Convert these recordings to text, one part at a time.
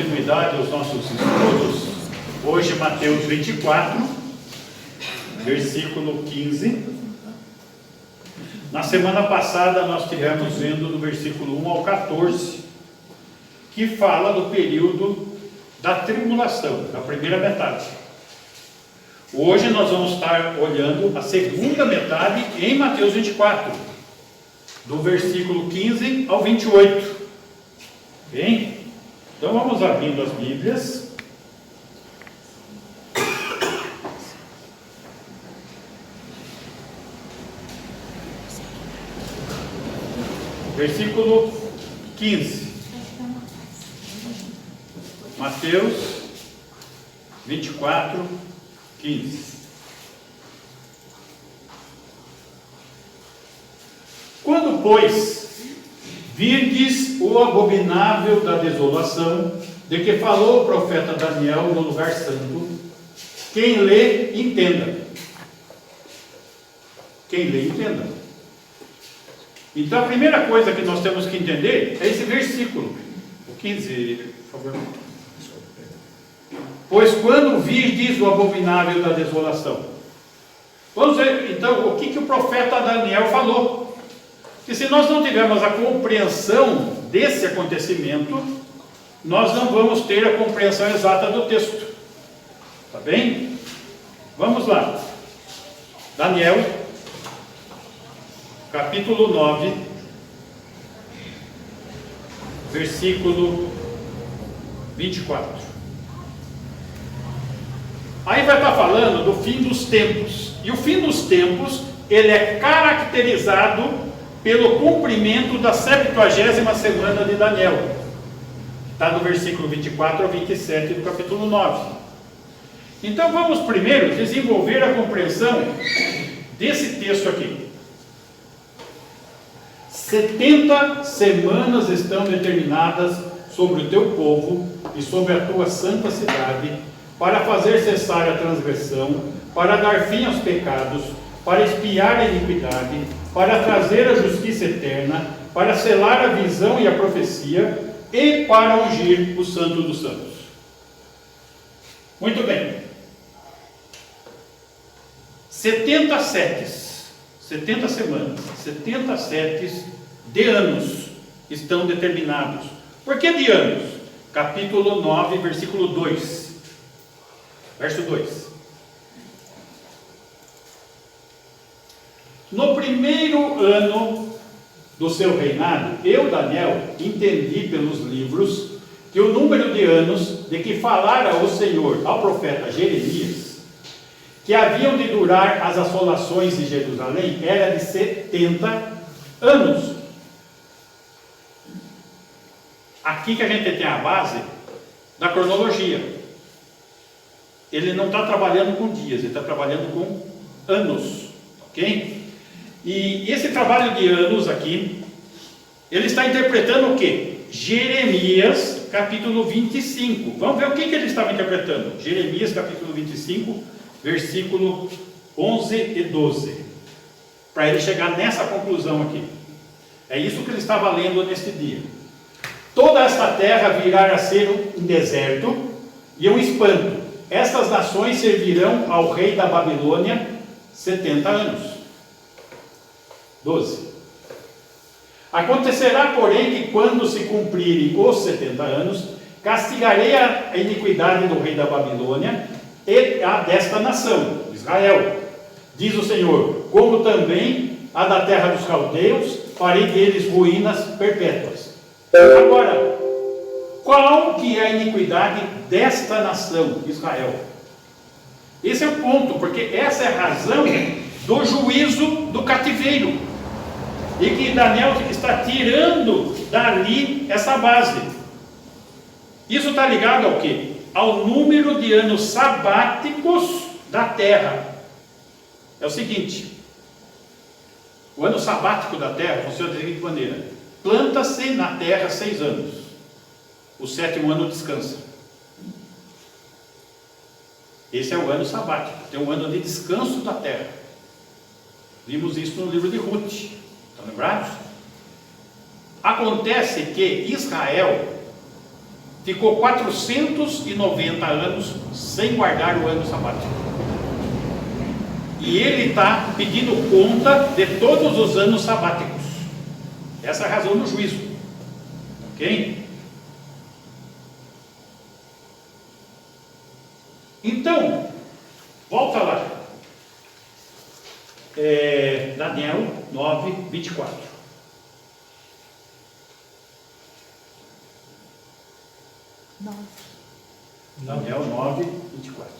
continuidade aos nossos estudos. Hoje, Mateus 24, versículo 15. Na semana passada, nós estivemos vendo do versículo 1 ao 14, que fala do período da tribulação, da primeira metade. Hoje nós vamos estar olhando a segunda metade em Mateus 24, do versículo 15 ao 28. Bem? Então vamos abrindo as Bíblias. Versículo 15. Mateus 24, 15. Quando, pois, virdes o abominável da desolação, de que falou o profeta Daniel no lugar santo, quem lê, entenda. Quem lê, entenda. Então a primeira coisa que nós temos que entender é esse versículo, o 15, por favor. Pois quando virdes o abominável da desolação. Vamos ver então o que o profeta Daniel falou. Que se nós não tivermos a compreensão desse acontecimento, nós não vamos ter a compreensão exata do texto. Tá bem? Vamos lá. Daniel, capítulo 9, versículo 24. Aí vai estar falando do fim dos tempos. E o fim dos tempos, ele é caracterizado pelo cumprimento da 70ª semana de Daniel. Está do versículo 24 ao 27 do capítulo 9. Então vamos primeiro desenvolver a compreensão desse texto aqui. 70 semanas estão determinadas sobre o teu povo e sobre a tua santa cidade, para fazer cessar a transgressão, para dar fim aos pecados, para expiar a iniquidade, para trazer a justiça eterna, para selar a visão e a profecia, e para ungir o Santo dos Santos. Muito bem. 70 setes, 70 semanas, 70 setes de anos estão determinados. Por que de anos? Capítulo 9, versículo 2. Verso 2. No primeiro ano do seu reinado, eu, Daniel, entendi pelos livros que o número de anos de que falara o Senhor ao profeta Jeremias, que haviam de durar as assolações de Jerusalém, era de 70 anos. Aqui que a gente tem a base da cronologia. Ele não está trabalhando com dias, ele está trabalhando com anos, ok? E esse trabalho de anos aqui, ele está interpretando o quê? Jeremias, capítulo 25. Vamos ver o que ele estava interpretando. Jeremias, capítulo 25, versículo 11 e 12. Para ele chegar nessa conclusão aqui. É isso que ele estava lendo neste dia. Toda esta terra virá a ser um deserto e um espanto. Estas nações servirão ao rei da Babilônia 70 anos. 12. Acontecerá, porém, que quando se cumprirem os 70 anos, castigarei a iniquidade do rei da Babilônia e a desta nação, Israel, diz o Senhor, como também a da terra dos caldeus, farei deles ruínas perpétuas. Agora, qual que é a iniquidade desta nação, Israel? Esse é o ponto, porque essa é a razão do juízo do cativeiro. E que Daniel está tirando dali essa base. Isso está ligado ao quê? Ao número de anos sabáticos da terra. É o seguinte: o ano sabático da terra funciona da seguinte maneira: planta-se na terra 6 anos, o 7º ano descansa. Esse é o ano sabático, tem um ano de descanso da terra. Vimos isso no livro de Ruth, estão lembrados? Acontece que Israel ficou 490 anos sem guardar o ano sabático. E ele está pedindo conta de todos os anos sabáticos. Essa é a razão do juízo. Ok? Então, volta lá. Daniel 9, 24. Daniel 9, 24.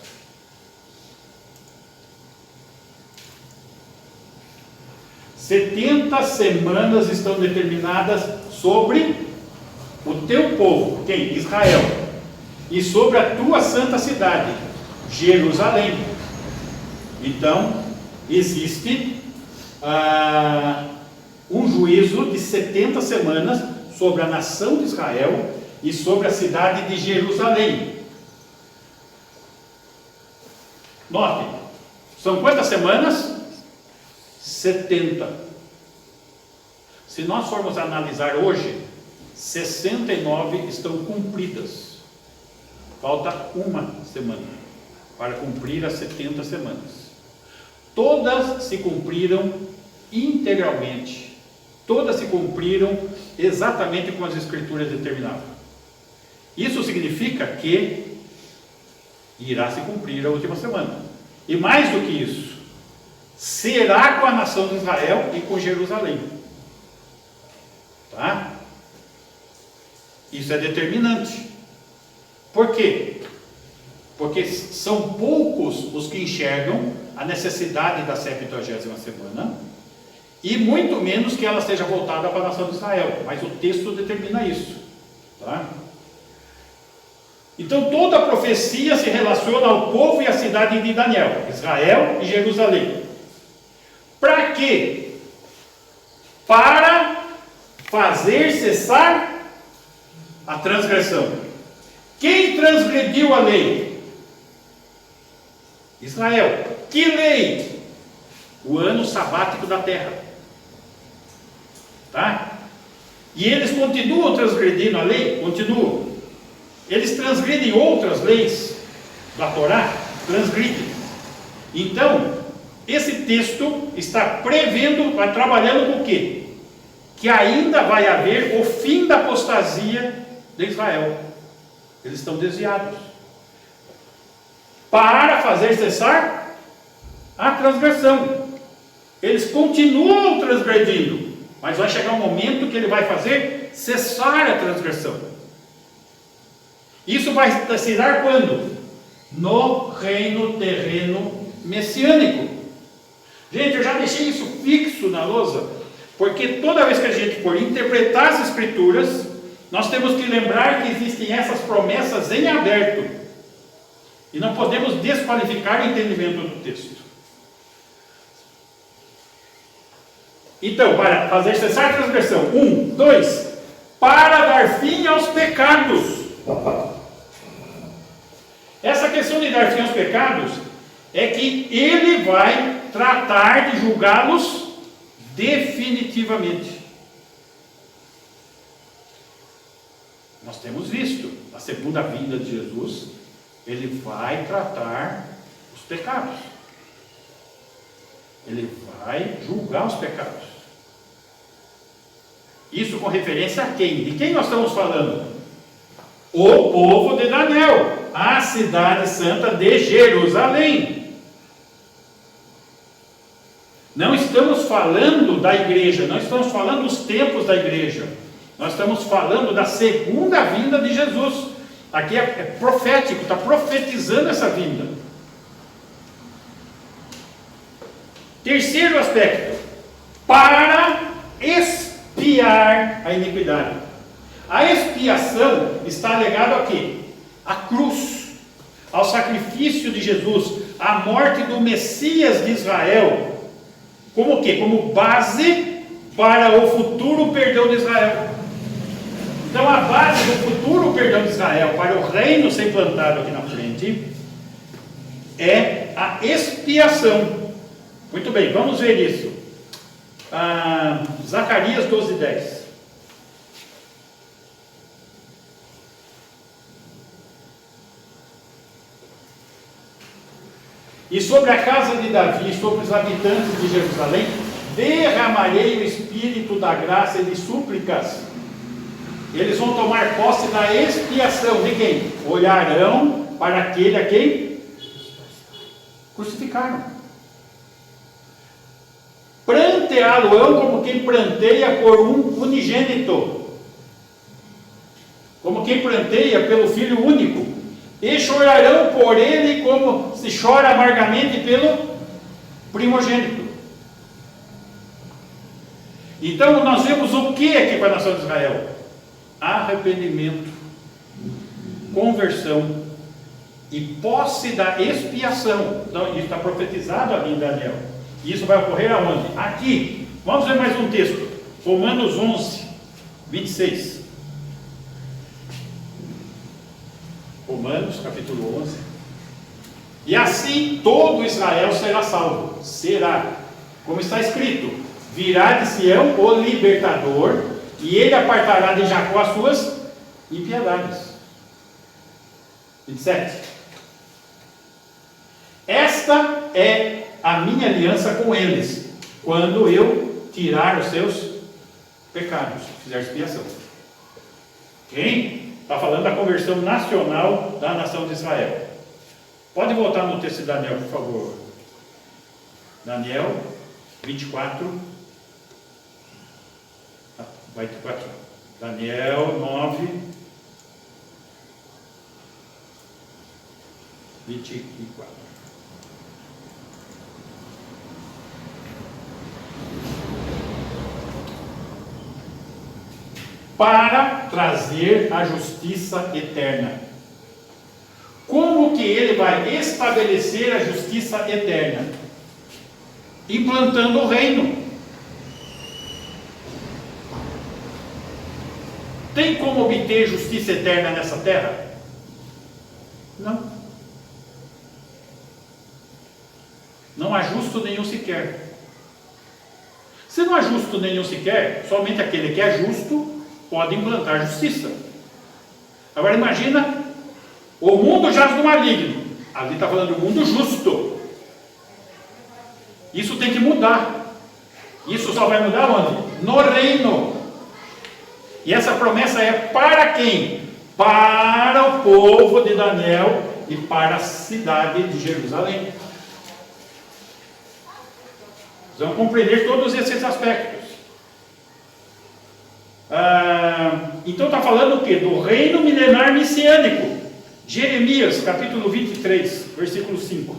"70 semanas estão determinadas sobre o teu povo", quem? Israel, "e sobre a tua santa cidade, Jerusalém." Então, existe um juízo de 70 semanas sobre a nação de Israel e sobre a cidade de Jerusalém. Note, são quantas semanas? 70. Se nós formos analisar hoje, 69 estão cumpridas. Falta uma semana para cumprir as 70 semanas. Todas se cumpriram integralmente. Todas se cumpriram exatamente como as Escrituras determinavam. Isso significa que irá se cumprir a última semana. E mais do que isso, será com a nação de Israel e com Jerusalém. Tá? Isso é determinante. Por quê? Porque são poucos os que enxergam a necessidade da 70ª semana, e muito menos que ela esteja voltada para a nação de Israel, mas o texto determina isso. Tá? Então toda a profecia se relaciona ao povo e à cidade de Daniel, Israel e Jerusalém. Para quê? Para fazer cessar a transgressão. Quem transgrediu a lei? Israel. Que lei? O ano sabático da terra. Tá? E eles continuam transgredindo a lei? Continuam. Eles transgridem outras leis da Torá? Transgridem. Então, esse texto está prevendo, vai trabalhando com o quê? Que ainda vai haver o fim da apostasia de Israel. Eles estão desviados. Para fazer cessar a transgressão. Eles continuam transgredindo, mas vai chegar um momento que ele vai fazer cessar a transgressão. Isso vai se dar quando? No reino terreno messiânico. Gente, eu já deixei isso fixo na lousa, porque toda vez que a gente for interpretar as Escrituras, nós temos que lembrar que existem essas promessas em aberto, e não podemos desqualificar o entendimento do texto. Então, para fazer cessar a transgressão, 1, 2, para dar fim aos pecados. Essa questão de dar fim aos pecados é que ele vai tratar de julgá-los definitivamente. Nós temos visto, na segunda vinda de Jesus, ele vai tratar os pecados. Ele vai julgar os pecados. Isso com referência a quem? De quem nós estamos falando? O povo de Daniel, a cidade santa de Jerusalém. Não estamos falando da igreja, não estamos falando dos tempos da igreja. Nós estamos falando da segunda vinda de Jesus. Aqui é profético, está profetizando essa vinda. Terceiro aspecto, para expiar a iniquidade. A expiação está ligada a quê? À cruz, ao sacrifício de Jesus, à morte do Messias de Israel. Como o quê? Como base para o futuro perdão de Israel. Então a base do futuro perdão de Israel, para o reino ser implantado aqui na frente, é a expiação. Muito bem, vamos ver isso. Zacarias 12:10. E sobre a casa de Davi, sobre os habitantes de Jerusalém, derramarei o espírito da graça e de súplicas. Eles vão tomar posse da expiação de quem? Olharão para aquele a quem crucificaram. Pranteá-lo-ão como quem pranteia por um unigênito, como quem pranteia pelo filho único, e chorarão por ele como se chora amargamente pelo primogênito. Então nós vemos o que aqui para a nação de Israel? Arrependimento, conversão e posse da expiação. Então isso está profetizado ali em Daniel. Isso vai ocorrer aonde? Aqui. Vamos ver mais um texto. Romanos 11, 26. Romanos capítulo 11. E assim todo Israel será salvo. Será. Como está escrito: virá de Sião o libertador, e ele apartará de Jacó as suas impiedades. 27. Esta é a minha aliança com eles, quando eu tirar os seus pecados, fizer expiação. Quem? Está falando da conversão nacional da nação de Israel. Pode voltar no texto de Daniel, por favor. Daniel 24. Vai 24. Daniel 9. 24. Para trazer a justiça eterna. Como que ele vai estabelecer a justiça eterna? Implantando o reino. Tem como obter justiça eterna nessa terra? Não. Não há justo nenhum sequer. Se não há justo nenhum sequer, somente aquele que é justo pode implantar justiça. Agora imagina, o mundo jaz do maligno. Ali está falando do mundo justo. Isso tem que mudar. Isso só vai mudar onde? No reino. E essa promessa é para quem? Para o povo de Daniel e para a cidade de Jerusalém. Vamos compreender todos esses aspectos. Então está falando o quê? Do reino milenar messiânico. Jeremias, capítulo 23, versículo 5.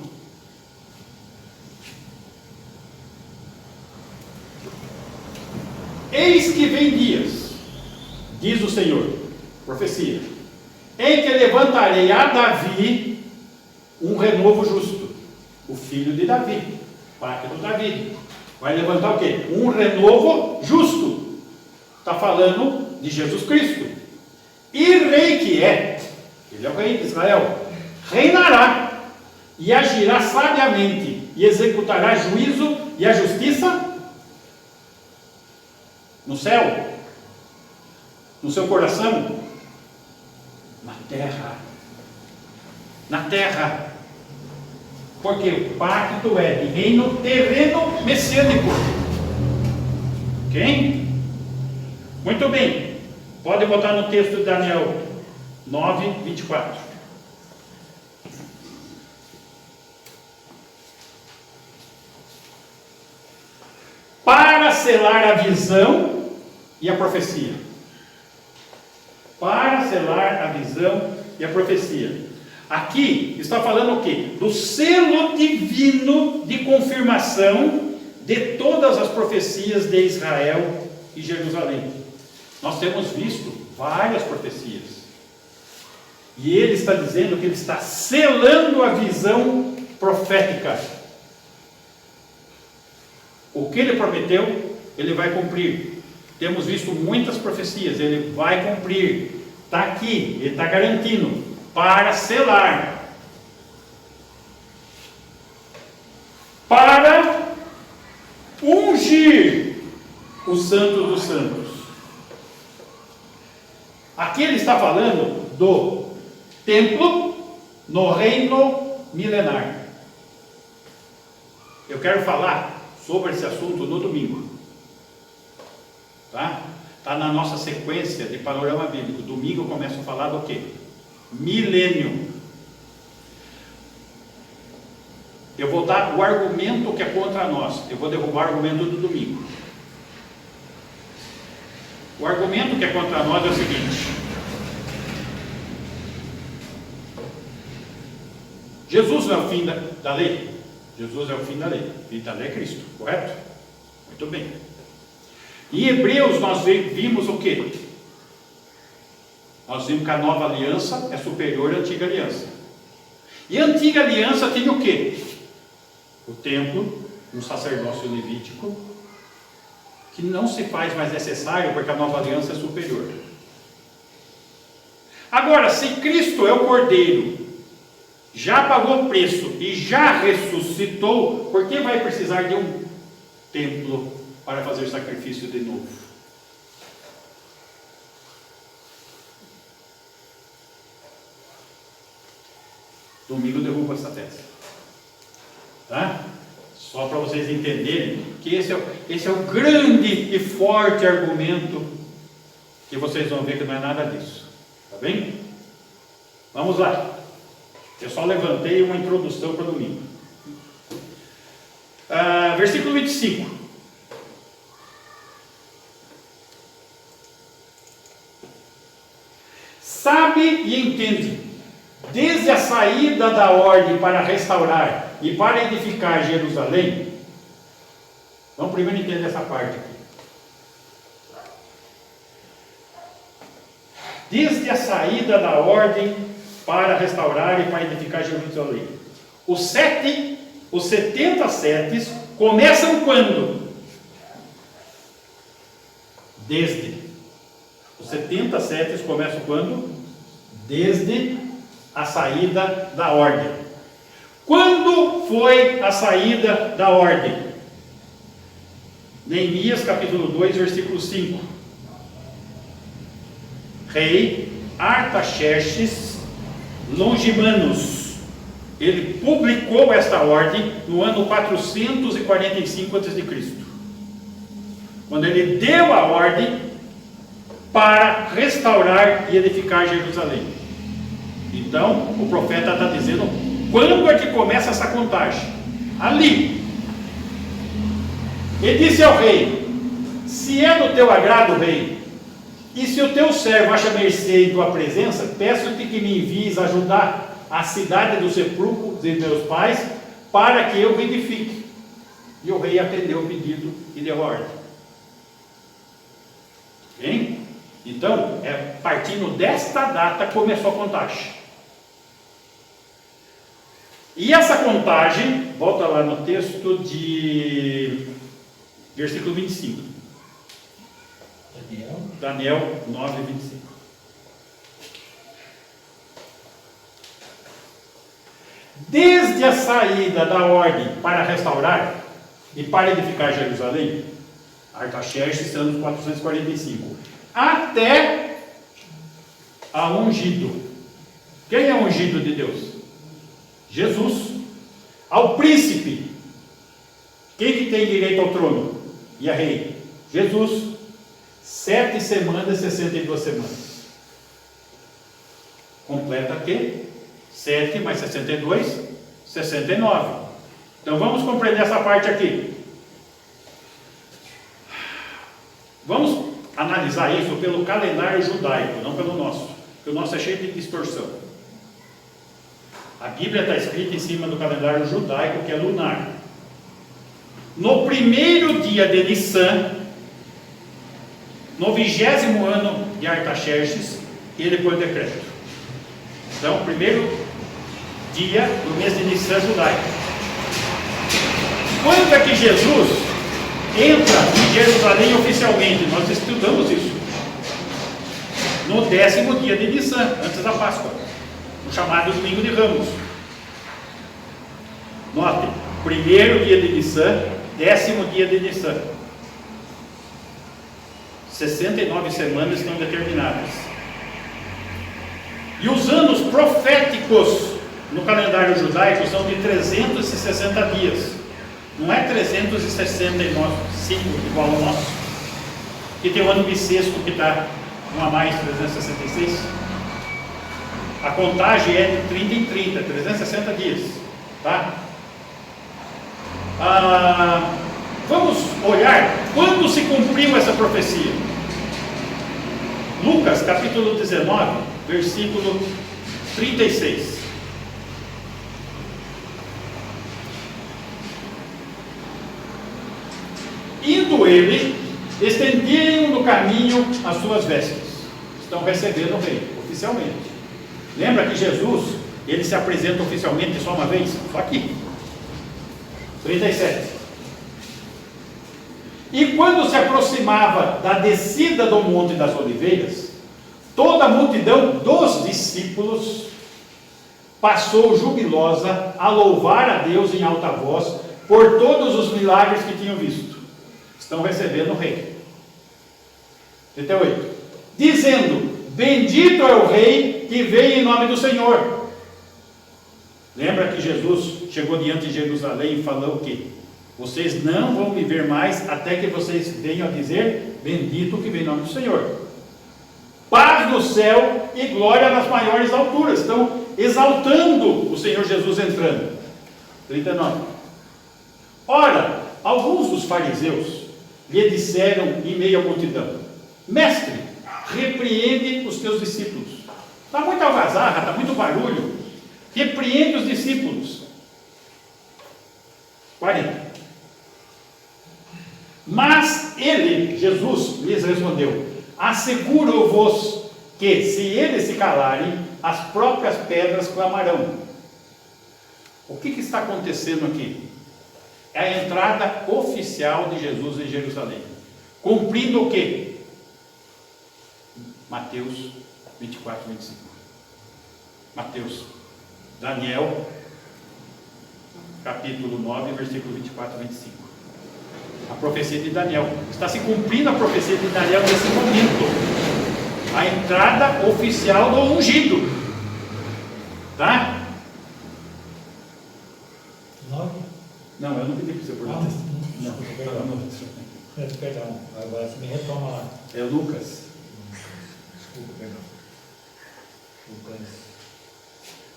Eis que vem dias, diz o Senhor, profecia, em que levantarei a Davi um renovo justo, o filho de Davi, parte do Davi. Vai levantar o quê? Um renovo justo. Está falando de Jesus Cristo. E rei que é, ele é o rei de Israel, reinará e agirá sabiamente e executará juízo e a justiça no céu, no seu coração, na terra. Na terra. Porque o pacto é de reino terreno messiânico. Ok? Muito bem. Pode botar no texto de Daniel 9, 24. Para selar a visão e a profecia. Para selar a visão e a profecia. Aqui está falando o quê? Do selo divino de confirmação de todas as profecias de Israel e Jerusalém. Nós temos visto várias profecias. E ele está dizendo que ele está selando a visão profética. O que ele prometeu, ele vai cumprir. Temos visto muitas profecias, ele vai cumprir. Está aqui, ele está garantindo. Para selar, para ungir o Santo dos Santos. Aqui ele está falando do templo no reino milenar. Eu quero falar sobre esse assunto no domingo. Tá? Está na nossa sequência de panorama bíblico. Domingo eu começo a falar do quê? Milênio. Eu vou dar o argumento que é contra nós. Eu vou derrubar o argumento do domingo. O argumento que é contra nós é o seguinte: Jesus não é o fim da lei? Jesus é o fim da lei. O fim da lei é Cristo, correto? Muito bem. Em Hebreus nós vimos o quê? Nós vimos que a nova aliança é superior à antiga aliança. E a antiga aliança tinha o quê? O templo, um sacerdócio levítico, que não se faz mais necessário porque a nova aliança é superior. Agora, se Cristo é o Cordeiro, já pagou o preço e já ressuscitou, por que vai precisar de um templo para fazer sacrifício de novo? Domingo eu derrubo essa tese. Tá? Só para vocês entenderem que esse é o grande e forte argumento, que vocês vão ver que não é nada disso. Tá bem? Vamos lá. Eu só levantei uma introdução para o domingo. Versículo 25. Sabe e entende, desde a saída da ordem para restaurar e para edificar Jerusalém. Vamos primeiro entender essa parte aqui. Desde a saída da ordem para restaurar e para edificar Jerusalém. Os 70 setes começam quando? Os 70 setes começam quando? Desde a saída da ordem. Quando foi a saída da ordem? Neemias capítulo 2, versículo 5. Rei Artaxerxes Longimanus, ele publicou esta ordem no ano 445 a.C., quando ele deu a ordem para restaurar e edificar Jerusalém. Então, o profeta está dizendo quando é que começa essa contagem? Ali. Ele disse ao rei: se é do teu agrado, rei, e se o teu servo acha mercê em tua presença, peço-te que me envies ajudar a cidade do sepulcro de meus pais, para que eu vivifique. E o rei atendeu o pedido e deu a ordem. Bem? Então, partindo desta data começou a contagem. E essa contagem, volta lá no texto de versículo 25. Daniel 9, 25. Desde a saída da ordem para restaurar e para edificar Jerusalém, Artaxerxes, anos 445, até a ungido. Quem é ungido de Deus? Jesus. Ao príncipe. Quem que tem direito ao trono e a rei? Jesus. 7 semanas, 62 semanas. Completa aqui. 7 mais 62, 69. Então vamos compreender essa parte aqui. Vamos analisar isso pelo calendário judaico, não pelo nosso, porque o nosso é cheio de distorção. A Bíblia está escrita em cima do calendário judaico, que é lunar. No primeiro dia de Nissan, no 20º ano de Artaxerxes, ele pôs o decreto. Então, primeiro dia do mês de Nissan judaico. Quando é que Jesus entra em Jerusalém oficialmente? Nós estudamos isso. No 10º dia de Nissan, antes da Páscoa, o chamado Domingo de Ramos. Note, primeiro dia de Nissan, 10º dia de Nissan. 69 semanas estão determinadas. E os anos proféticos no calendário judaico são de 360 dias. Não é 365 igual ao nosso, que tem o ano bissexto que está 1 a mais 366. A contagem é de 30 em 30, 360 dias, tá? Vamos olhar quando se cumpriu essa profecia. Lucas capítulo 19, versículo 36. Indo ele, estendiam no caminho as suas vestes. Estão recebendo o rei, oficialmente. Lembra que Jesus, ele se apresenta oficialmente só uma vez? Só aqui. 37. E quando se aproximava da descida do Monte das Oliveiras, toda a multidão dos discípulos passou jubilosa a louvar a Deus em alta voz por todos os milagres que tinham visto. Estão recebendo o rei. 38. Dizendo: bendito é o rei que vem em nome do Senhor. Lembra que Jesus chegou diante de Jerusalém e falou o quê? Vocês não vão me ver mais até que vocês venham a dizer: bendito que vem em nome do Senhor. Paz no céu e glória nas maiores alturas. Estão exaltando o Senhor Jesus entrando. 39. Ora, alguns dos fariseus lhe disseram em meio à multidão: mestre, repreende os teus discípulos. Está muita algazarra, está muito barulho. Repreende os discípulos. 40. Mas ele, Jesus, lhes respondeu: asseguro-vos que, se eles se calarem, as próprias pedras clamarão. O que está acontecendo aqui? É a entrada oficial de Jesus em Jerusalém. Cumprindo o quê? Mateus 24, 25. Mateus. Daniel, capítulo 9, versículo 24, 25. A profecia de Daniel. Está se cumprindo a profecia de Daniel nesse momento. A entrada oficial do ungido. Tá? 9? Não, eu não pedi para você por nada. Não, perdão. Agora você me retoma lá. é Lucas. Desculpa, perdão. Lucas.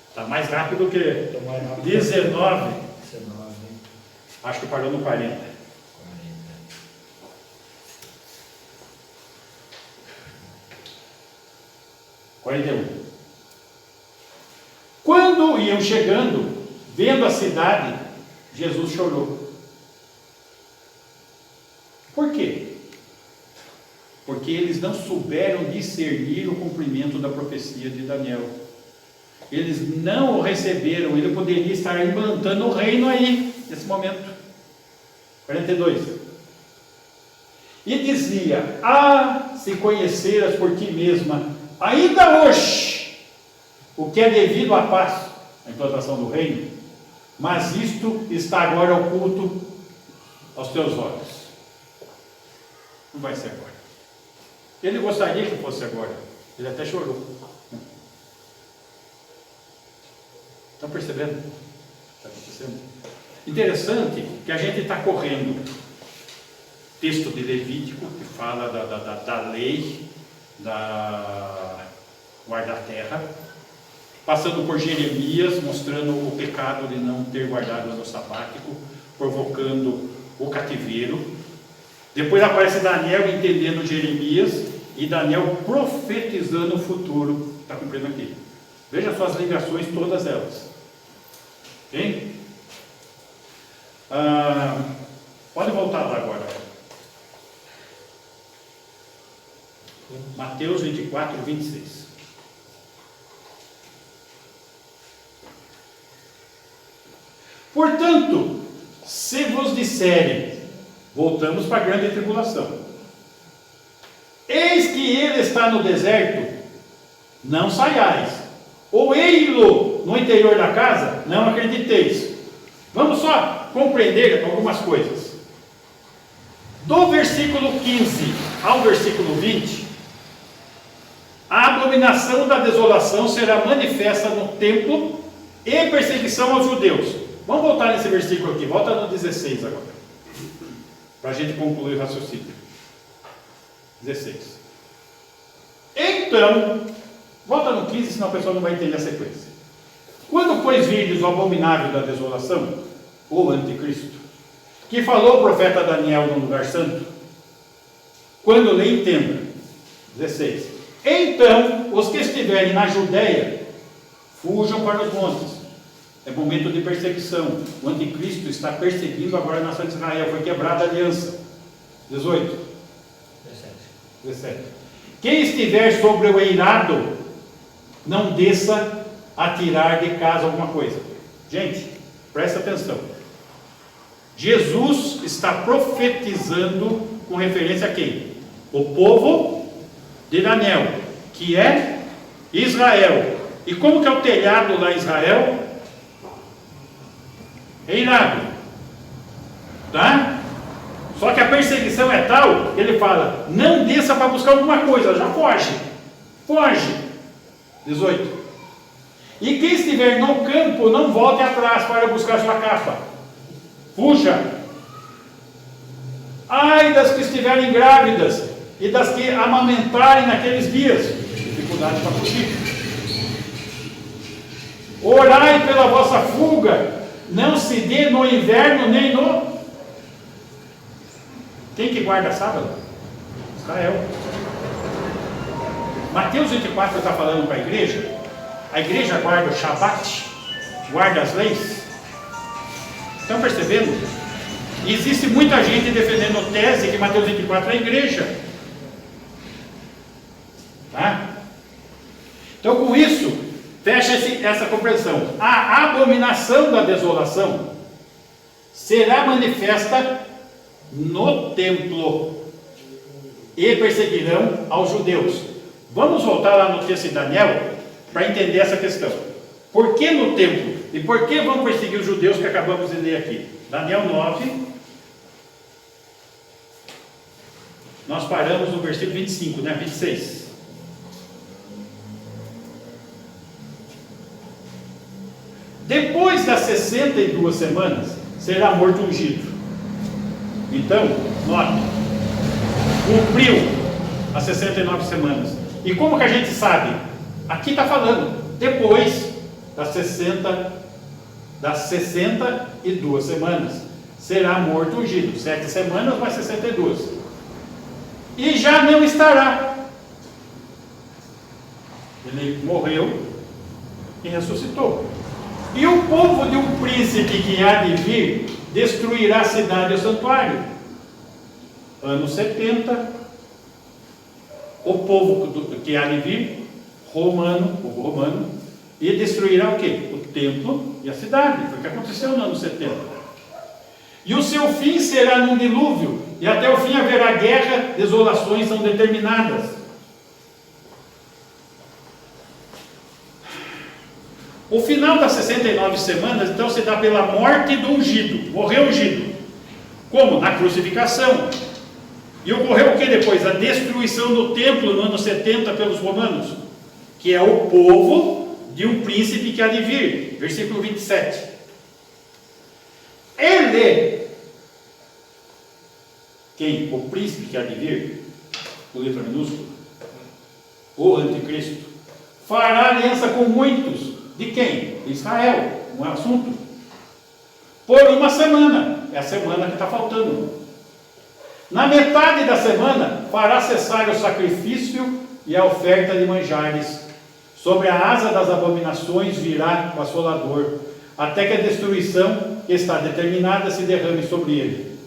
Está mais rápido que Tô mais rápido. 19. 19. Acho que parou no 40. 41. Quando iam chegando, vendo a cidade, Jesus chorou. Por quê? Porque eles não souberam discernir o cumprimento da profecia de Daniel. Eles não o receberam. Ele poderia estar implantando o reino aí, nesse momento. 42. E dizia: se conheceras por ti mesma, ainda hoje, o que é devido à paz, a implantação do reino, mas isto está agora oculto aos teus olhos. Não vai ser agora. Ele gostaria que fosse agora. Ele até chorou. Estão percebendo o que está acontecendo? Interessante que a gente está correndo texto de Levítico, que fala da lei, da guarda-terra, passando por Jeremias, mostrando o pecado de não ter guardado o ano sabático, provocando o cativeiro. Depois aparece Daniel entendendo Jeremias, e Daniel profetizando o futuro. Está cumprindo aqui. Veja suas ligações, todas elas. Ok? Pode voltar lá agora. Mateus 24, 26. Portanto, se vos disserem, voltamos para a grande tribulação, eis que ele está no deserto, não saiais, ou ei-lo no interior da casa, não acrediteis. Vamos só compreender algumas coisas. Do versículo 15 ao versículo 20, a abominação da desolação será manifesta no templo e perseguição aos judeus. Vamos voltar nesse versículo aqui, volta no 16 agora, para a gente concluir o raciocínio. 16. Então, volta no 15, senão a pessoa não vai entender a sequência. Quando, pois, virdes o abominável da desolação, ou anticristo, que falou o profeta Daniel no lugar santo, quando lhe entenda. 16. Então, os que estiverem na Judéia, fujam para os montes. É momento de perseguição. O anticristo está perseguindo agora a nação de Israel. Foi quebrada a aliança. 18. 17. Quem estiver sobre o eirado, não desça a tirar de casa alguma coisa. Gente, presta atenção. Jesus está profetizando com referência a quem? O povo de Daniel, que é Israel. E como que é o telhado lá em Israel? Eirado. Tá? Só que a perseguição é tal, ele fala, não desça para buscar alguma coisa, já foge. Foge. 18. E quem estiver no campo, não volte atrás para buscar sua capa. Fuja. Ai das que estiverem grávidas e das que amamentarem naqueles dias. Dificuldade para fugir. Orai pela vossa fuga. Não se dê no inverno nem no... Quem que guarda sábado? Israel. Mateus 24 está falando para a igreja. A igreja guarda o Shabat, guarda as leis. Estão percebendo? E existe muita gente defendendo tese que Mateus 24 é a igreja. Tá? Então, com isso, fecha essa compreensão. A abominação da desolação será manifesta no templo e perseguirão aos judeus. Vamos voltar lá no texto de Daniel para entender essa questão. Por que no templo? E por que vão perseguir os judeus que acabamos de ler aqui? Daniel 9. Nós paramos no versículo 25, né? 26. Depois das 62 semanas, será morto ungido. Então, note, cumpriu as 69 semanas. E como que a gente sabe? Aqui está falando, depois das 62 semanas, será morto ungido. 7 semanas mais 62. E já não estará. Ele morreu e ressuscitou. E o povo de um príncipe que há de vir destruirá a cidade e o santuário. Ano 70, o povo que há de vir, povo romano, e destruirá o quê? O templo e a cidade. Foi o que aconteceu no ano 70. E o seu fim será num dilúvio, e até o fim haverá guerra, desolações são determinadas. O final das 69 semanas, então, se dá pela morte do ungido. Morreu ungido. Como? Na crucificação. E ocorreu o que depois? A destruição do templo no ano 70 pelos romanos, que é o povo de um príncipe que há de vir. Versículo 27. Ele, quem? O príncipe que há de vir, com letra minúscula, o anticristo, fará aliança com muitos. De quem? Israel. Um assunto. Por uma semana. É a semana que está faltando. Na metade da semana, fará cessar o sacrifício e a oferta de manjares. Sobre a asa das abominações virá o assolador, até que a destruição que está determinada se derrame sobre ele.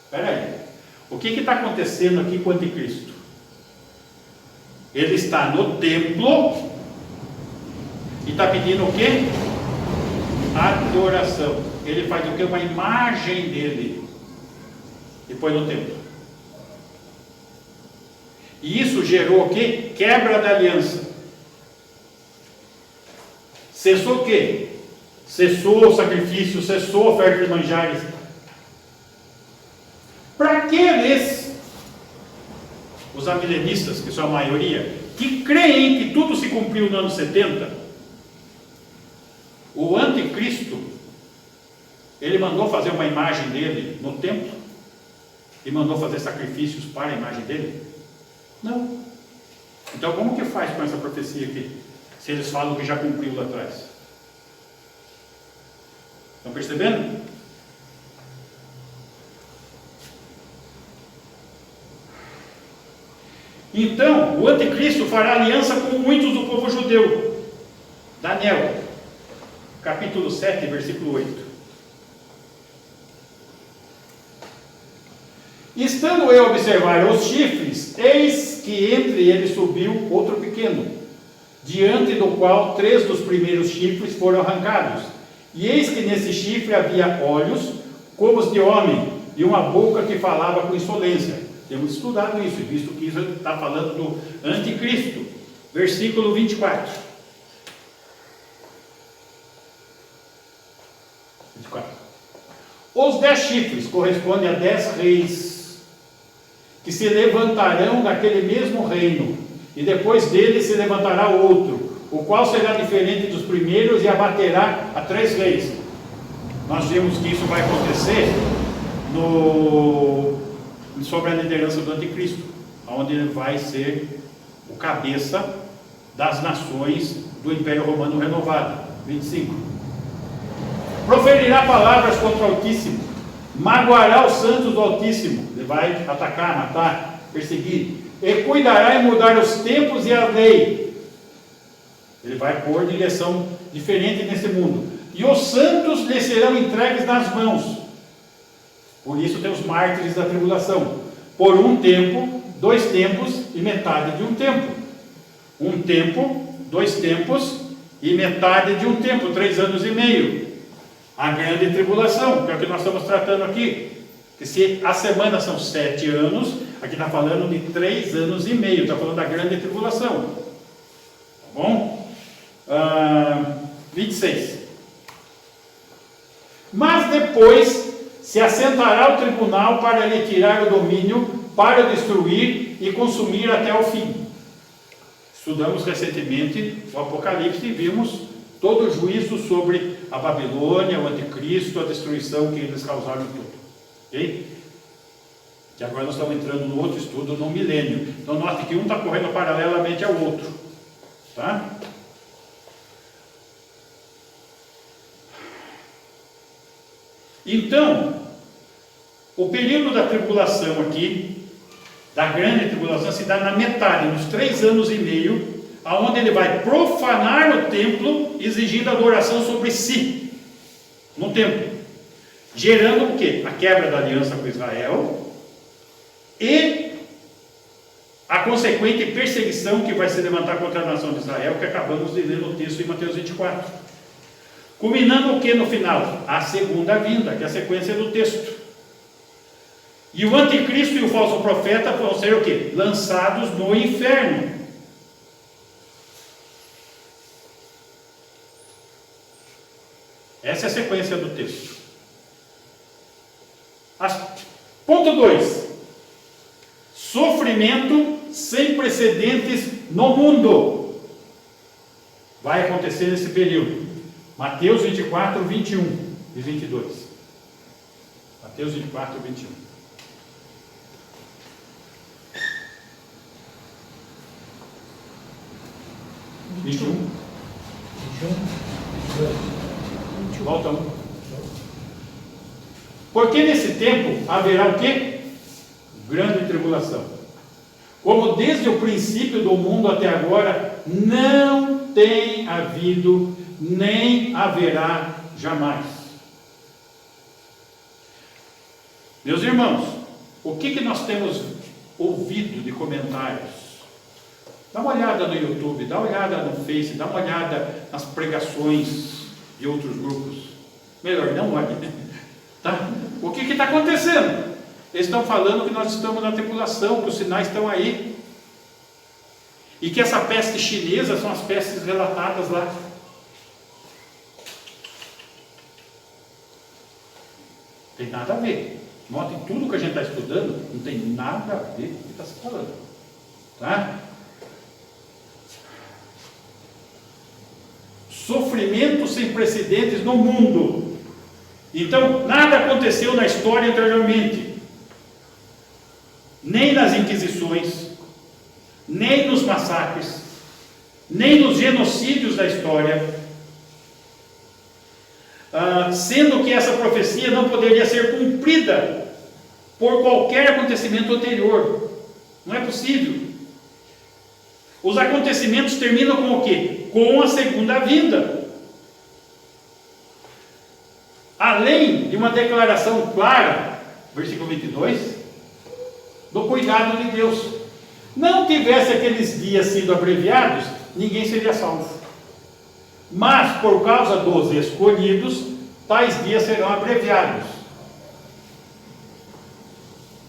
Espera aí. O que está acontecendo aqui com o anticristo? Ele está no templo e está pedindo o quê? Adoração. Ele faz o quê? Uma imagem dele e põe no templo. E isso gerou o quê? Quebra da aliança. Cessou o quê? Cessou o sacrifício, cessou a oferta de manjares. Para aqueles, os amilenistas, que são a maioria, que creem que tudo se cumpriu no ano 70, o anticristo Ele mandou fazer uma imagem dele no templo? E mandou fazer sacrifícios para a imagem dele? Não. Então como que faz com essa profecia aqui? Se eles falam que já cumpriu lá atrás. Estão percebendo? Então, o anticristo fará aliança com muitos do povo judeu. Daniel, capítulo 7, versículo 8. Estando eu a observar os chifres, eis que entre eles subiu outro pequeno, diante do qual 3 dos primeiros chifres foram arrancados. E eis que nesse chifre havia olhos como os de homem, e uma boca que falava com insolência. Temos estudado isso, visto que isso está falando do anticristo. Versículo 24. 24. Os 10 chifres correspondem a 10 reis, que se levantarão naquele mesmo reino, e depois dele se levantará outro, o qual será diferente dos primeiros e abaterá a 3 reis. Nós vimos que isso vai acontecer sobre a liderança do anticristo, onde ele vai ser o cabeça das nações do Império Romano renovado. 25. Proferirá palavras contra o Altíssimo, magoará os santos do Altíssimo. Ele vai atacar, matar, perseguir, e cuidará em mudar os tempos e a lei. Ele vai pôr direção diferente nesse mundo, e os santos lhe serão entregues nas mãos. Por isso tem os mártires da tribulação, por um tempo, 2 tempos e metade de um tempo. Um tempo, 2 tempos e metade de um tempo, 3 anos e meio. A grande tribulação, que é o que nós estamos tratando aqui. Que se a semana são 7 anos, aqui está falando de 3 anos e meio, está falando da grande tribulação. Tá bom? 26. Mas depois se assentará o tribunal para lhe tirar o domínio, para destruir e consumir até o fim. Estudamos recentemente o Apocalipse e vimos todo o juízo sobre a Babilônia, o anticristo, a destruição que eles causaram tudo. Ok? E agora nós estamos entrando no outro estudo, no milênio. Então note que um está correndo paralelamente ao outro. Tá? Então, o período da tribulação aqui, da grande tribulação, se dá na metade, nos 3 anos e meio, aonde ele vai profanar o templo, exigindo adoração sobre si, no templo, gerando o quê? A quebra da aliança com Israel e a consequente perseguição que vai se levantar contra a nação de Israel, que acabamos de ler no texto em Mateus 24. Culminando o que no final? A segunda vinda, que é a sequência do texto. E o anticristo e o falso profeta vão ser o quê? Lançados no inferno. Essa é a sequência do texto. Ponto 2. Sofrimento sem precedentes no mundo. Vai acontecer nesse período. Mateus 24, 21 e 22. Mateus 24, 21. Volta um. Porque nesse tempo haverá o quê? Grande tribulação. Como desde o princípio do mundo até agora não tem havido, nem haverá jamais. Meus irmãos, o que nós temos ouvido de comentários? Dá uma olhada no YouTube, dá uma olhada no Face, dá uma olhada nas pregações de outros grupos. Melhor, não olhe. Tá? O que está acontecendo? Eles estão falando que nós estamos na tribulação, que os sinais estão aí. E que essa peste chinesa são as pestes relatadas lá. Tem nada a ver. Notem, tudo que a gente está estudando não tem nada a ver com o que está se falando. Tá? Sofrimento sem precedentes no mundo. Então, nada aconteceu na história anteriormente, nem nas inquisições, nem nos massacres, nem nos genocídios da história, sendo que essa profecia não poderia ser cumprida por qualquer acontecimento anterior. Não é possível. Os acontecimentos terminam com o quê? Com a segunda vinda. Além de uma declaração clara, versículo 22, do cuidado de Deus. Não tivesse aqueles dias sido abreviados, ninguém seria salvo. Mas, por causa dos escolhidos, tais dias serão abreviados.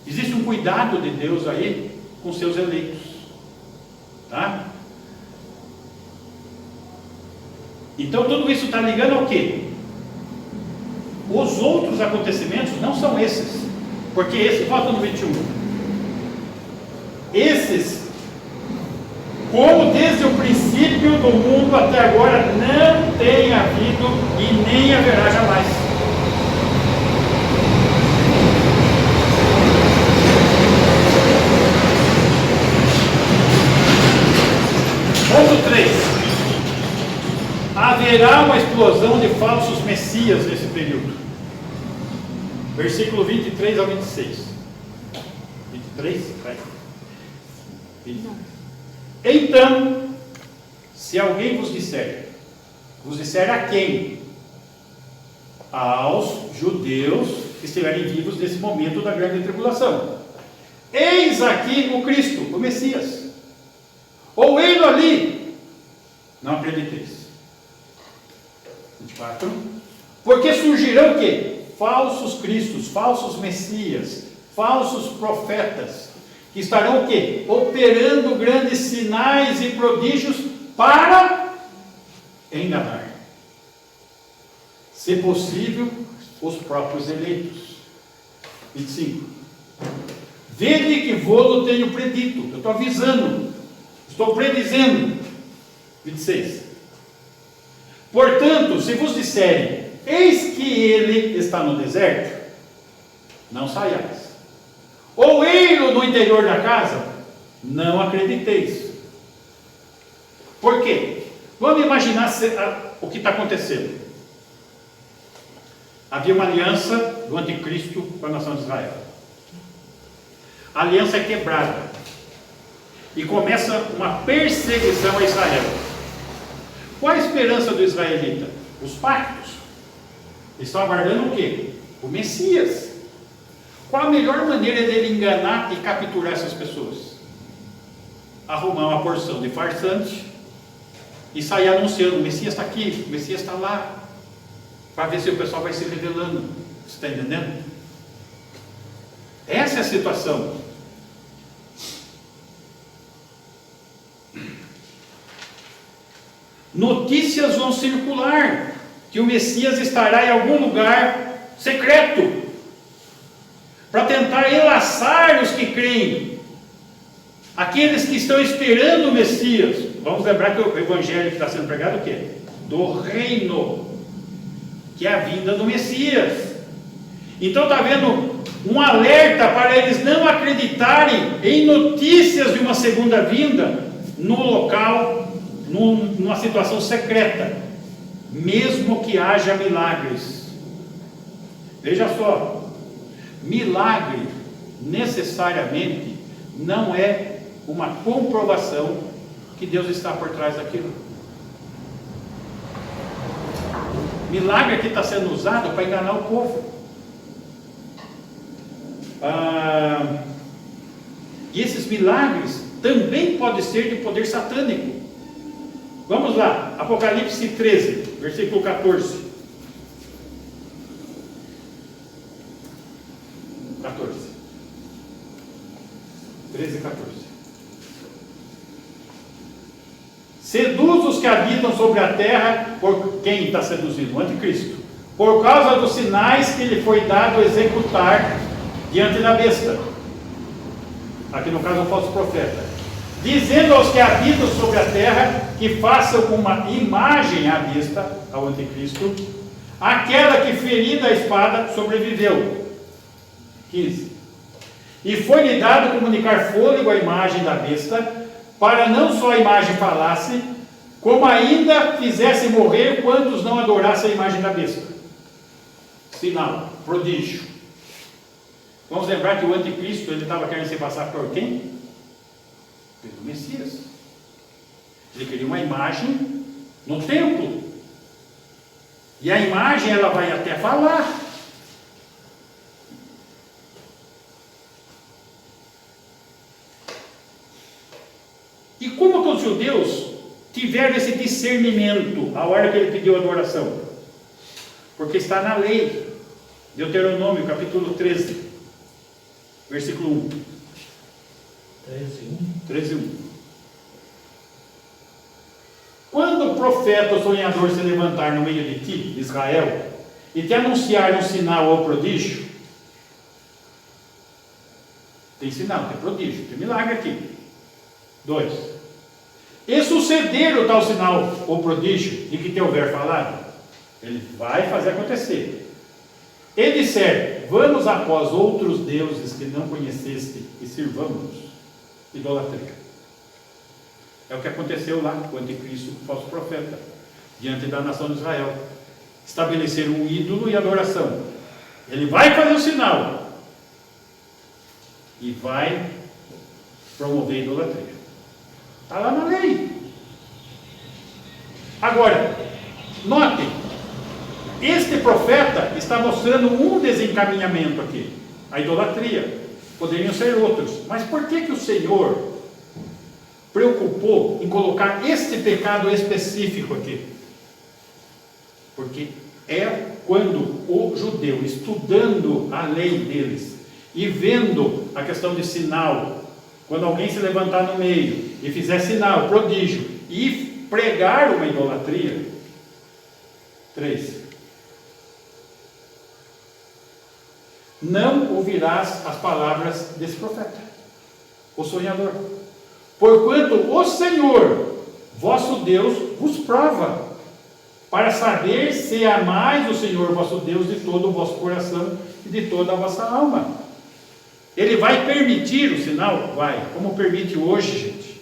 Existe um cuidado de Deus aí com seus eleitos. Tá? Então, tudo isso está ligando ao quê? Os outros acontecimentos não são esses. Porque esse falta no 21. Esses, como desde o princípio do mundo até agora não tem havido e nem haverá jamais. Ponto 3. Haverá uma explosão de falsos messias nesse período. Versículo 23 ao 26. 23? Vai. Então, se alguém vos disser a quem? Aos judeus que estiverem vivos nesse momento da grande tribulação: eis aqui o Cristo, o Messias, ou ele ali, não acrediteis. 24. Porque surgirão o quê? Falsos cristos, falsos messias, falsos profetas, que estarão o quê? Operando grandes sinais e prodígios para enganar, se possível, os próprios eleitos. 25. Vede que vô-lo tenho predito. Eu estou avisando, estou predizendo. 26. Portanto, se vos disserem, eis que ele está no deserto, não saiais. Ou ei-lo no interior da casa, não acrediteis. Por quê? Vamos imaginar o que está acontecendo. Havia uma aliança do anticristo com a nação de Israel. A aliança é quebrada e começa uma perseguição a Israel. Qual a esperança do israelita? Os pactos. Eles estão aguardando o quê? O Messias. Qual a melhor maneira dele enganar e capturar essas pessoas? Arrumar uma porção de farsante e sair anunciando: o Messias está aqui, o Messias está lá, para ver se o pessoal vai se revelando. Você está entendendo? Essa é a situação. Notícias vão circular que o Messias estará em algum lugar secreto, para tentar enlaçar os que creem, aqueles que estão esperando o Messias. Vamos lembrar que o evangelho que está sendo pregado é o quê? Do reino, que é a vinda do Messias. Então está havendo um alerta para eles não acreditarem em notícias de uma segunda vinda no local, numa situação secreta, mesmo que haja milagres. Veja só, milagre necessariamente não é uma comprovação que Deus está por trás daquilo. Milagre aqui está sendo usado para enganar o povo. E esses milagres também podem ser de poder satânico. Vamos lá, Apocalipse 13, versículo 14. 13 e 14. Seduz os que habitam sobre a terra. Por quem está seduzindo? O anticristo. Por causa dos sinais que lhe foi dado executar diante da besta. Aqui no caso o falso profeta. Dizendo aos que habitam sobre a terra que façam uma imagem à besta, ao anticristo, aquela que ferida a espada sobreviveu. 15. E foi-lhe dado comunicar fôlego à imagem da besta, para não só a imagem falasse, como ainda fizesse morrer quantos não adorassem a imagem da besta. Sinal, prodígio. Vamos lembrar que o anticristo, ele estava querendo se passar por quem? Pelo Messias. Ele queria uma imagem no templo. E a imagem, ela vai até falar. E como que os judeus tiveram esse discernimento a hora que ele pediu adoração? Porque está na lei. Deuteronômio, capítulo 13, versículo 1. 13, 1. Quando o profeta ou sonhador se levantar no meio de ti, Israel, e te anunciar um sinal ou prodígio, tem sinal, tem prodígio, tem milagre aqui. 2. E suceder o tal sinal ou prodígio de que te houver falado, ele vai fazer acontecer. E disser, vamos após outros deuses que não conheceste e sirvamos, idolatria. É o que aconteceu lá com o anticristo, o falso profeta, diante da nação de Israel. Estabelecer um ídolo e adoração. Ele vai fazer o sinal e vai promover idolatria. Está lá na lei. Agora, notem, este profeta está mostrando um desencaminhamento aqui, a idolatria. Poderiam ser outros, mas por que o Senhor preocupou em colocar este pecado específico aqui? Porque é quando o judeu, estudando a lei deles e vendo a questão de sinal, quando alguém se levantar no meio e fizer sinal, prodígio, e pregar uma idolatria. 3. Não ouvirás as palavras desse profeta, o sonhador, porquanto o Senhor, vosso Deus, vos prova, para saber se amais o Senhor vosso Deus de todo o vosso coração e de toda a vossa alma. Ele vai permitir o sinal? Vai, como permite hoje, gente.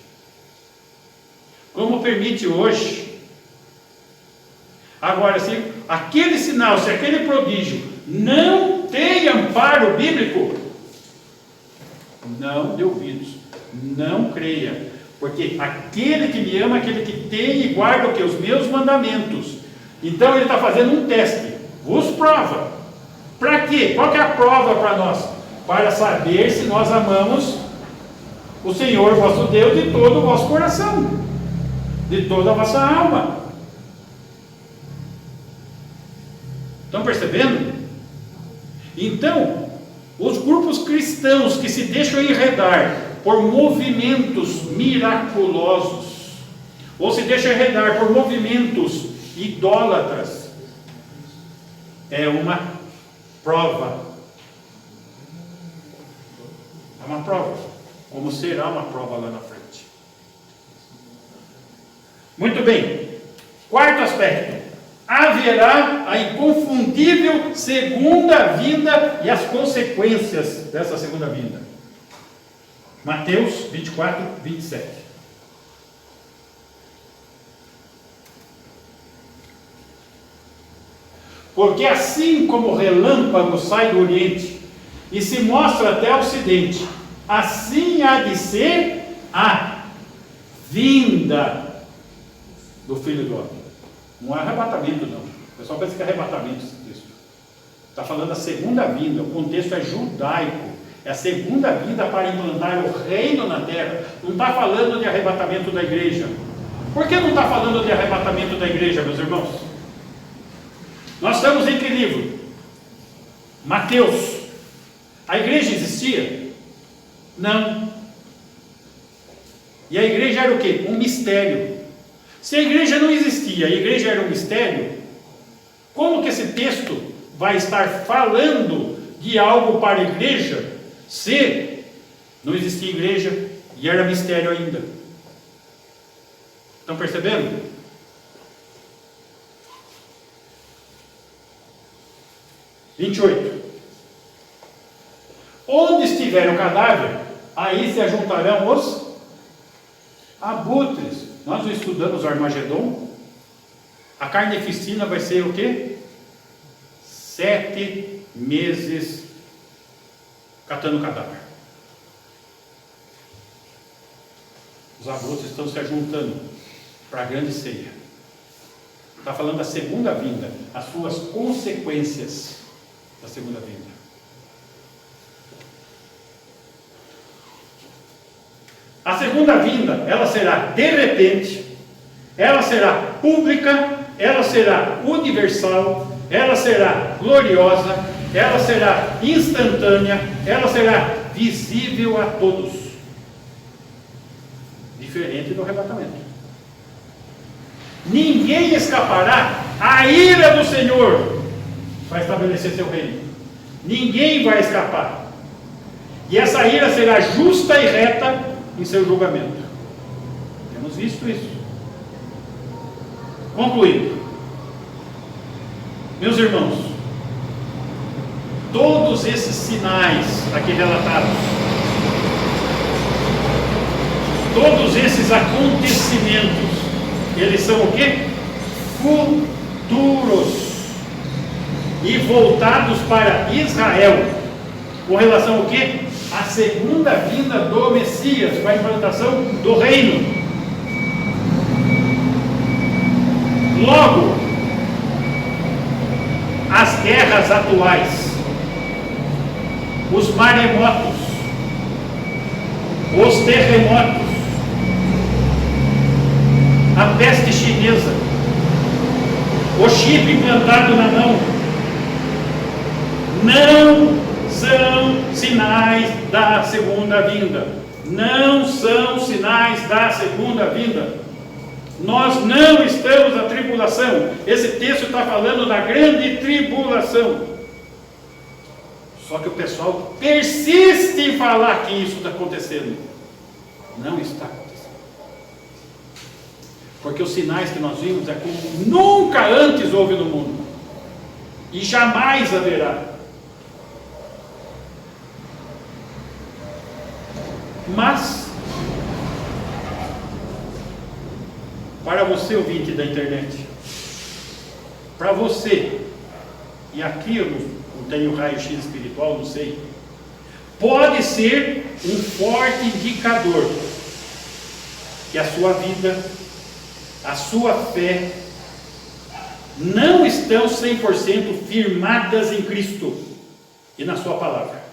Como permite hoje. Agora, se aquele sinal, se aquele prodígio não tem amparo bíblico, não dê ouvidos, não creia, porque aquele que me ama, aquele que tem e guarda o que? Os meus mandamentos. Então ele está fazendo um teste, vos prova. Para quê? Qual que é a prova para nós? Para saber se nós amamos o Senhor vosso Deus de todo o vosso coração, de toda a vossa alma. Estão percebendo? Então, os grupos cristãos que se deixam enredar por movimentos miraculosos, ou se deixam enredar por movimentos idólatras, é uma prova. É uma prova. Como será uma prova lá na frente. Muito bem. Quarto aspecto. Haverá a inconfundível segunda vinda e as consequências dessa segunda vinda. Mateus 24, 27. Porque assim como o relâmpago sai do Oriente e se mostra até o Ocidente, assim há de ser a vinda do Filho do Homem. Não é arrebatamento, não. O pessoal pensa que é arrebatamento esse texto. Está falando da segunda vinda. O contexto é judaico. É a segunda vinda para implantar o reino na terra. Não está falando de arrebatamento da igreja. Por que não está falando de arrebatamento da igreja, meus irmãos? Nós estamos em que livro? Mateus. A igreja existia? Não. E a igreja era o quê? Um mistério. Se a igreja não existia, a igreja era um mistério, como que esse texto vai estar falando de algo para a igreja, se não existia igreja e era mistério ainda? Estão percebendo? 28. Onde estiver o cadáver, aí se ajuntarão os abutres. Nós estudamos o Armagedon. A carnificina vai ser o quê? 7 meses catando cadáver. Os abutres estão se ajuntando para a grande ceia. Está falando da segunda vinda, as suas consequências da segunda vinda. A segunda vinda, ela será de repente, ela será pública, ela será universal, ela será gloriosa, ela será instantânea, ela será visível a todos. Diferente do arrebatamento. Ninguém escapará à ira do Senhor para estabelecer seu reino. Ninguém vai escapar. E essa ira será justa e reta em seu julgamento. Temos visto isso. Concluindo, meus irmãos, todos esses sinais aqui relatados, todos esses acontecimentos, eles são o quê? Futuros e voltados para Israel, com relação ao quê? A segunda vinda do Messias, para a implantação do reino. Logo, as guerras atuais, os maremotos, os terremotos, a peste chinesa, o chip implantado na mão, não são sinais da segunda vinda. Não são sinais da segunda vinda. Nós não estamos na tribulação. Esse texto está falando da grande tribulação. Só que o pessoal persiste em falar que isso está acontecendo. Não está acontecendo. Porque os sinais que nós vimos é como nunca antes houve no mundo. E jamais haverá. Mas, para você, ouvinte da internet, para você, e aqui eu não tenho raio-x espiritual, não sei, pode ser um forte indicador que a sua vida, a sua fé, não estão 100% firmadas em Cristo e na sua palavra.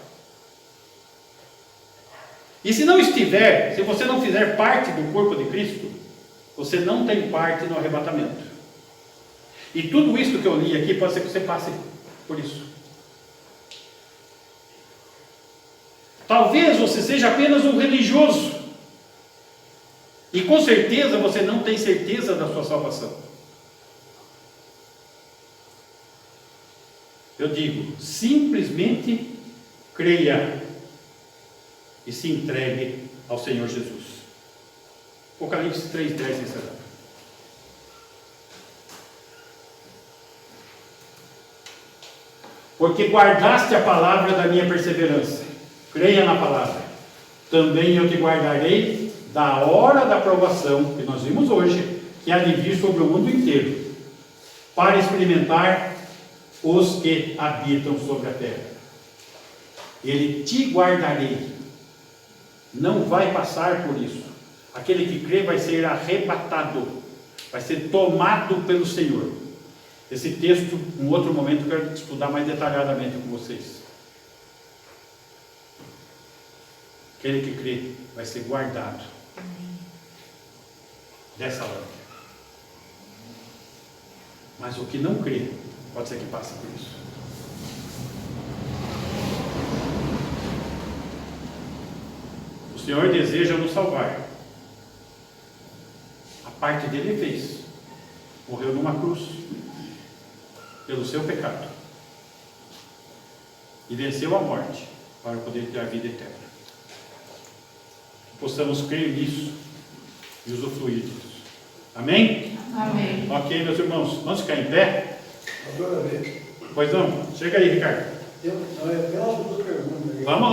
E se não estiver, se você não fizer parte do corpo de Cristo, você não tem parte no arrebatamento. E tudo isso que eu li aqui, pode ser que você passe por isso. Talvez você seja apenas um religioso. E com certeza você não tem certeza da sua salvação. Eu digo, simplesmente creia e se entregue ao Senhor Jesus. Apocalipse 3:10 encerrado. Porque guardaste a palavra da minha perseverança. Creia na palavra. Também eu te guardarei da hora da provação, que nós vimos hoje, que há de vir sobre o mundo inteiro, para experimentar os que habitam sobre a terra. Ele te guardarei. Não vai passar por isso. Aquele que crê vai ser arrebatado, vai ser tomado pelo Senhor. Esse texto, em outro momento, eu quero estudar mais detalhadamente com vocês. Aquele que crê vai ser guardado dessa hora. Mas o que não crê, pode ser que passe por isso. O Senhor deseja nos salvar. A parte dele ele fez. Morreu numa cruz pelo seu pecado e venceu a morte para poder ter a vida eterna. Que possamos crer nisso e usufruir disso. Amém? Amém. Ok, meus irmãos, vamos ficar em pé? Adoro ver. Pois não? Chega aí, Ricardo. Eu tenho umas duas perguntas. Vamos lá.